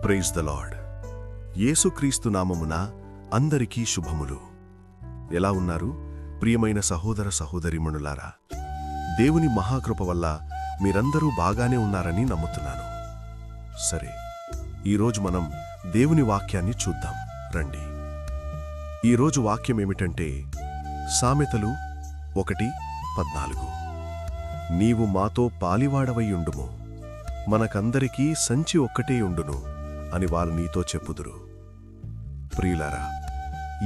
Praise the lord. యేసుక్రీస్తు నామమున అందరికీ శుభములు. ఎలా ఉన్నారు ప్రియమైన సహోదర సహోదరీమణులారా? దేవుని మహాకృప వల్ల మీరందరూ బాగానే ఉన్నారని నమ్ముతున్నాను. సరే, ఈరోజు మనం దేవుని వాక్యాన్ని చూద్దాం రండి. ఈరోజు వాక్యమేమిటంటే సామెతలు 1:14. నీవు మాతో పాలివాడవైయుండుము, మనకందరికీ సంచి ఒక్కటే ఉండును అని వారు నీతో చెప్పుదురు. ప్రియులారా,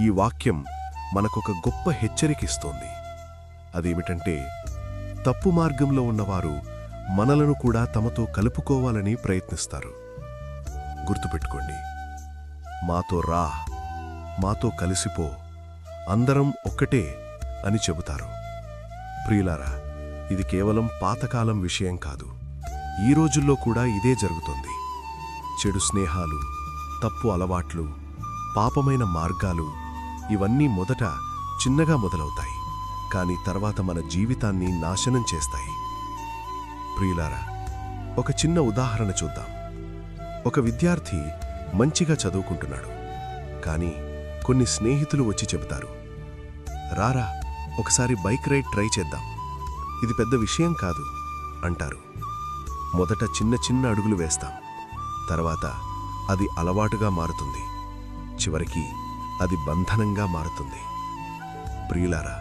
ఈ వాక్యం మనకొక గొప్ప హెచ్చరికిస్తోంది. అదేమిటంటే తప్పు మార్గంలో ఉన్నవారు మనలను కూడా తమతో కలుపుకోవాలని ప్రయత్నిస్తారు. గుర్తుపెట్టుకోండి, మాతో రా, మాతో కలిసిపో, అందరం ఒక్కటే అని చెబుతారు. ప్రియులారా, ఇది కేవలం పాతకాలం విషయం కాదు. ఈ రోజుల్లో కూడా ఇదే జరుగుతోంది. చెడు స్నేహాలు, తప్పు అలవాట్లు, పాపమైన మార్గాలు ఇవన్నీ మొదట చిన్నగా మొదలవుతాయి, కానీ తర్వాత మన జీవితాన్ని నాశనం చేస్తాయి. ప్రియులారా, ఒక చిన్న ఉదాహరణ చూద్దాం. ఒక విద్యార్థి మంచిగా చదువుకుంటున్నాడు, కానీ కొన్ని స్నేహితులు వచ్చి చెబుతారు, రారా ఒకసారి బైక్ రైడ్ ట్రై చేద్దాం, ఇది పెద్ద విషయం కాదు అంటారు. మొదట చిన్న చిన్న అడుగులు వేస్తాం, తర్వాత అది అలవాటుగా మారుతుంది, చివరికి అది బంధనంగా మారుతుంది. ప్రియులారా,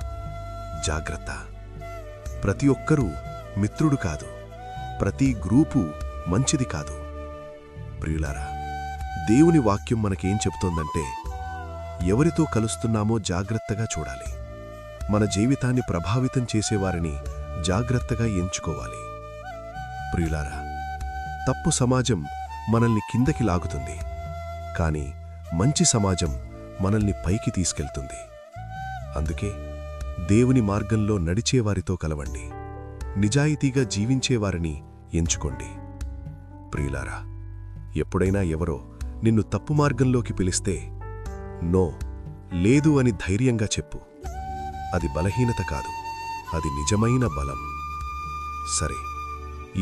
జాగ్రత్త. ప్రతి ఒక్కరూ మిత్రుడు కాదు, ప్రతి గ్రూపు మంచిది కాదు. ప్రియులారా, దేవుని వాక్యం మనకేం చెబుతోందంటే ఎవరితో కలుస్తున్నామో జాగ్రత్తగా చూడాలి. మన జీవితాన్ని ప్రభావితం చేసేవారిని జాగ్రత్తగా ఎంచుకోవాలి. ప్రియులారా, తప్పు సమాజం మనల్ని కిందకి లాగుతుంది, కానీ మంచి సమాజం మనల్ని పైకి తీసుకెళ్తుంది. అందుకే దేవుని మార్గంలో నడిచేవారితో కలవండి, నిజాయితీగా జీవించేవారిని ఎంచుకోండి. ప్రియులారా, ఎప్పుడైనా ఎవరో నిన్ను తప్పు మార్గంలోకి పిలిస్తే నో, లేదు అని ధైర్యంగా చెప్పు. అది బలహీనత కాదు, అది నిజమైన బలం. సరే,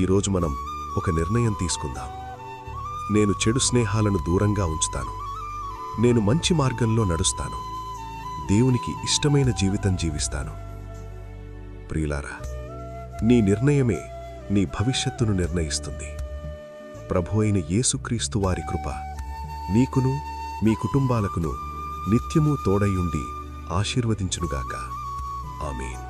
ఈరోజు మనం ఒక నిర్ణయం తీసుకుందాం. నేను చెడు స్నేహాలను దూరంగా ఉంచుతాను, నేను మంచి మార్గంలో నడుస్తాను, దేవునికి ఇష్టమైన జీవితం జీవిస్తాను. ప్రియులారా, నీ నిర్ణయమే నీ భవిష్యత్తును నిర్ణయిస్తుంది. ప్రభువైన యేసుక్రీస్తు వారి కృప నీకును మీ కుటుంబాలకును నిత్యమూ తోడయుండి ఆశీర్వదించునుగాక. ఆమేన్.